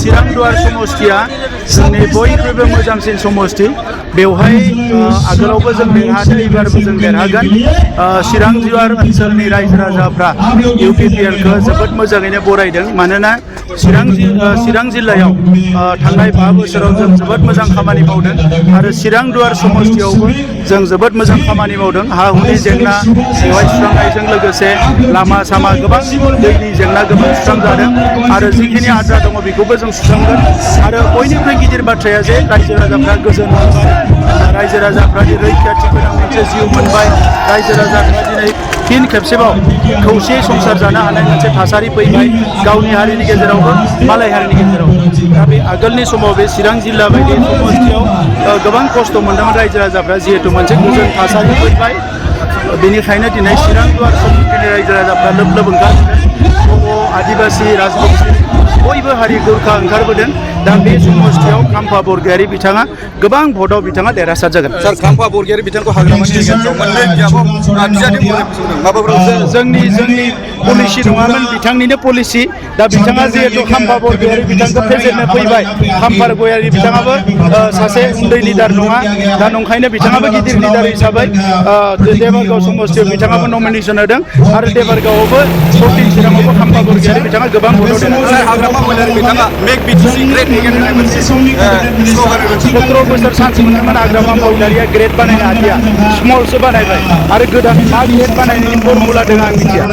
चिरां दुवार समष्टिया जोंनि बयनिख्रुइबो मोजांसिन समष्टि बेवहाय आगोलावबो जों देरहादों एबारबो जों देरहागोन चिरां दुवार ओनसोलनि रायजो राजाफ्रा UPPLखौ जोबोद मोजाङैनो बरायदों मानोना चिरां जिल्लायाव थांनाय 5 बोसोराव जों जोबोद मोजां खामानि मावदों आरो चिरां दुवार समष्टियावबो जों जोबोद मोजां खामानि मावदों हा हुनि जेंना बेवहाय सुस्रांनायजों लोगोसे लामा सामा गोबां दैनि जेंना गोबां सुस्रांजादों आरो जिखिनि आद्रा दङ बेखौबो जों सुस्रांगोन आरो बयनिख्रुइ गिदिर बाथ्राया जे रायजो राजाफ्रा गोजोन मोनबाय रायजो राजाफ्रा रैखाथि गोनां मोनसे जिउ मोनबाय रायजो राजाफ्रा दिनै फिन खेबसेबाव खौसे संसार जानो हानाय मोनसे थासारि फैबाय गावनि हारिनि गेजेरावबो मालाय हारिनि गेजेराव दा बे आगोलनि समाव बे चिरां जिल्ला बायदि समष्टियाव गोबां खस्थ' मोनदोंमोन रायजो राजाफ्रा जिहेतु मोनसे गोजोन थासारि फैबाय बेनिखायनो दिनै चिरां दुवार समष्टिनि रायजो राजाफ्रा लोब लोब ओंखारबोदों बर' आदिबासि राजबंसि बयबो हारि गोरखा ओंखारबोदों दा बे समष्टियाव खाम्फा बरगयारी बिथाङा गोबां भटआव बिथाङा देरहासार जागोन सार खाम्फा बरगयारी बिथांखौ हाग्रामानि जायगायाव मोननै बिजाबाव बिजाथि माबाफोर जोंनि पलिसि नङामोन बिथांनिनो पलिसि दा बिथाङा जिहेतु खाम्फा बरगयारी बिथांखौ फेजेननो फैबाय खाम्फा बरगयारी बिथाङाबो सासे उन्दै लिडार नङा दा नंखायनो बिथाङाबो गिदिर लिडार हिसाबै देबरगाव समष्टियाव बिथाङाबो नमिनेसन होदों आरो देबरगावआवबो 14 चिराङावबो खाम्फा बरगयारी बिथाङा गोबां भटआव देरहादों हाग्रामा महिलारि बिथाङा मेक बिटिसि ग्रेट एगेन होननाय मोनसे स्ल'गान 17 बोसोर सानसे मोनदोंमोन हाग्रामा महिलारिया ग्रेट बानायनो हादिया स्मलसो बानायबाय आरो गोदान मा ग्रेट बानायनायनि फर्मुला दङ आं मिथिया